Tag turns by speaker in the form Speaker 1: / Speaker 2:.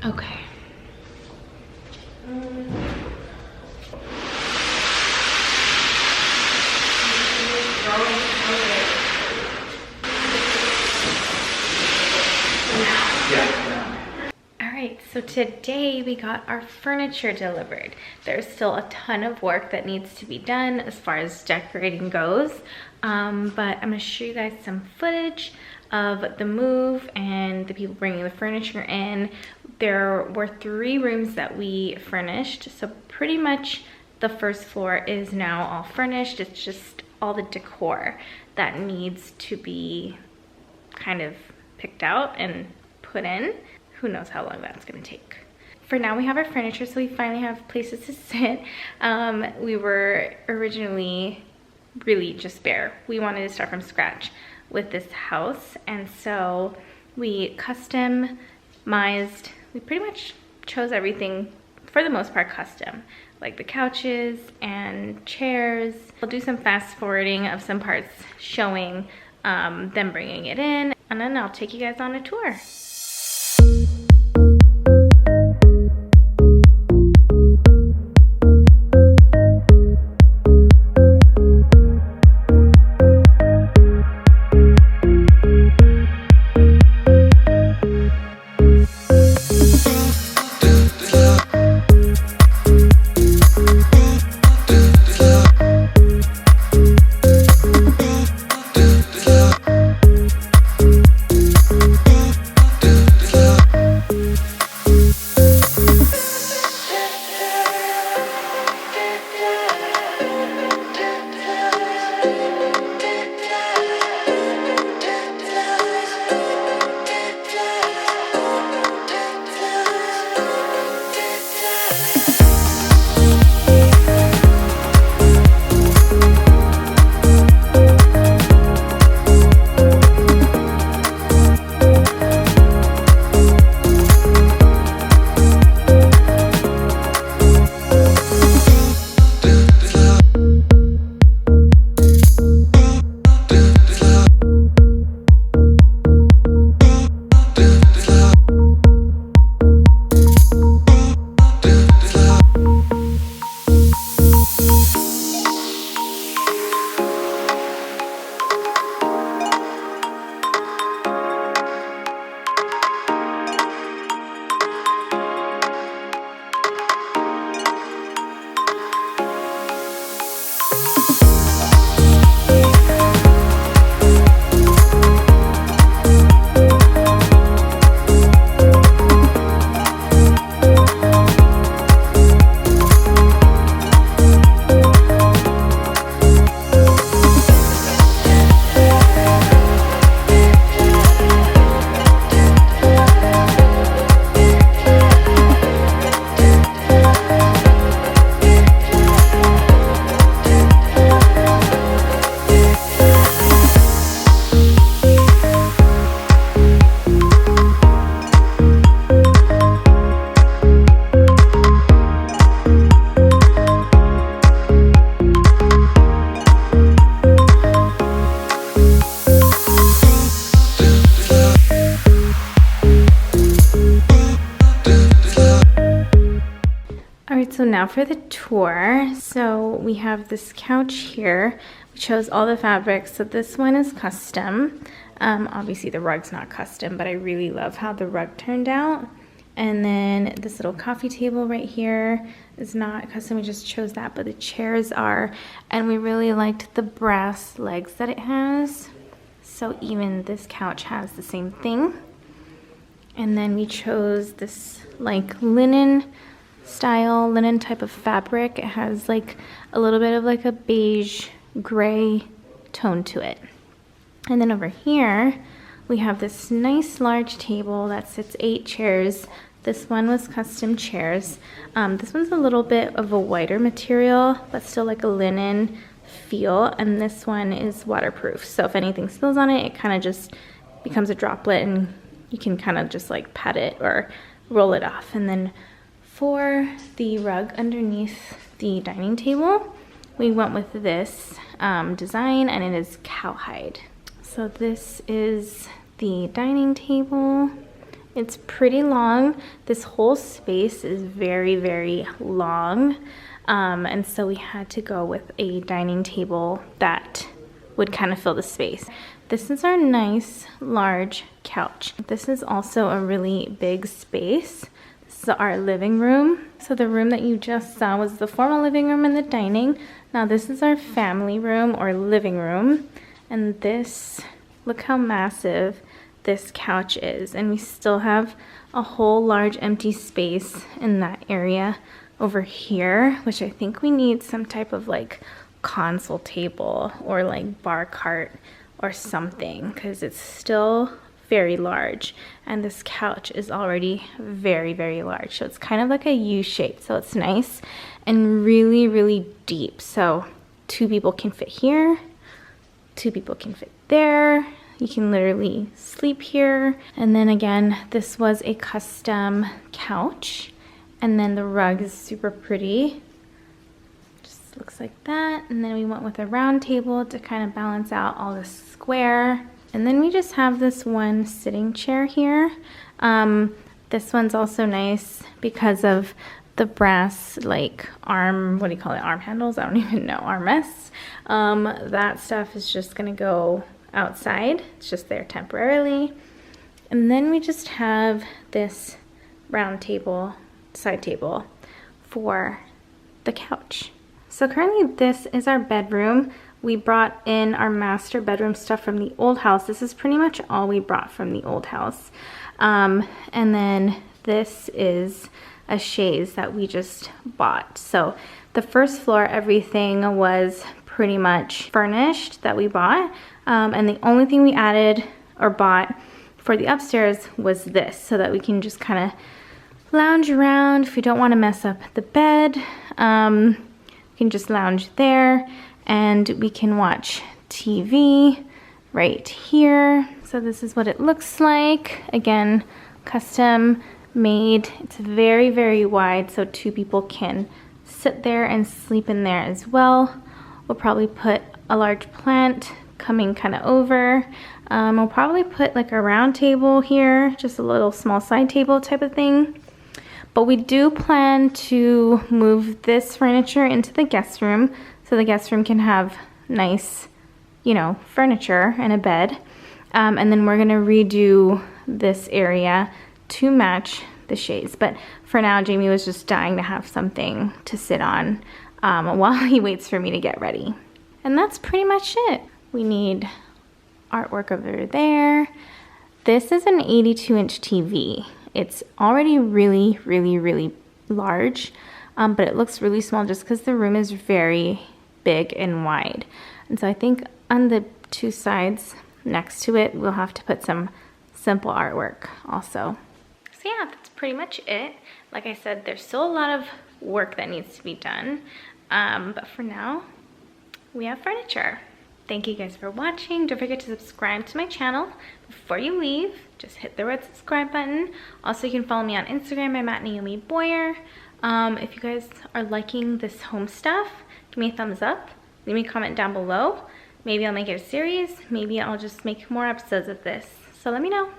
Speaker 1: Okay. Alright, so today we got our furniture delivered. There's still a ton of work that needs to be done as far as decorating goes, but I'm going to show you guys some footage of the move and the people bringing the furniture in. There were 3 rooms that we furnished, so pretty much the first floor is now all furnished. It's just all the decor that needs to be kind of picked out and put in. Who knows how long that's gonna take. For now, we have our furniture, so we finally have places to sit. We were originally really just bare. We wanted to start from scratch with this house, and so we customized. We pretty much chose everything, for the most part, custom, like the couches and chairs. I'll do some fast forwarding of some parts showing them bringing it in, and then I'll take you guys on a tour. So now for the tour. So we have this couch here. We chose all the fabrics. So this one is custom. Obviously the rug's not custom, but I really love how the rug turned out. And then this little coffee table right here is not custom. We just chose that, but the chairs are. And we really liked the brass legs that it has. So even this couch has the same thing. And then we chose this like linen type of fabric. It has like a little bit of like a beige gray tone to it. And then over here we have this nice large table that sits 8 chairs. This one was custom chairs. This one's a little bit of a whiter material, but still like a linen feel. And this one is waterproof. So if anything spills on it, it kind of just becomes a droplet and you can kind of just like pat it or roll it off. And then for the rug underneath the dining table, we went with this design, and it is cowhide. So this is the dining table, It's pretty long. This whole space is very, very long. And so we had to go with a dining table that would kind of fill the space. This is our nice large couch. This is also a really big space. This is our living room. So the room that you just saw was the formal living room and the dining. Now this is our family room or living room. And this, look how massive this couch is. And we still have a whole large empty space in that area over here, which I think we need some type of like console table or like bar cart or something, because it's still very large, and this couch is already very, very large. So it's kind of like a U shape, so it's nice and really, really deep. So 2 people can fit here, 2 people can fit there. You can literally sleep here. And then again, this was a custom couch, and then the rug is super pretty. Just looks like that. And then we went with a round table to kind of balance out all the square. And then we just have this one sitting chair here. This one's also nice because of the brass like arm, what do you call it, arm handles? I don't even know, armrests. That stuff is just gonna go outside. It's just there temporarily. And then we just have this round table, side table for the couch. So currently this is our bedroom. We brought in our master bedroom stuff from the old house. This is pretty much all we brought from the old house. And then this is a chaise that we just bought. So the first floor, everything was pretty much furnished that we bought. And the only thing we added or bought for the upstairs was this, so that we can just kind of lounge around if we don't want to mess up the bed. We can just lounge there. And we can watch TV right here. So this is what it looks like. Again, custom made. It's very, very wide, so 2 people can sit there and sleep in there as well. We'll probably put a large plant coming kind of over. We'll probably put like a round table here, just a little small side table type of thing. But we do plan to move this furniture into the guest room, so the guest room can have nice, you know, furniture and a bed. And then we're gonna redo this area to match the chaise. But for now, Jamie was just dying to have something to sit on while he waits for me to get ready. And that's pretty much it. We need artwork over there. This is an 82-inch TV. It's already really, really, really large, but it looks really small just because the room is very big and wide. And so I think on the 2 sides next to it, we'll have to put some simple artwork also. So yeah, that's pretty much it. Like I said, there's still a lot of work that needs to be done, but for now, we have furniture. Thank you guys for watching. Don't forget to subscribe to my channel. Before you leave, just hit the red subscribe button. Also, you can follow me on Instagram. I'm at Naomi Boyer. If you guys are liking this home stuff, give me a thumbs up. Leave me a comment down below. Maybe I'll make it a series. Maybe I'll just make more episodes of this. So let me know.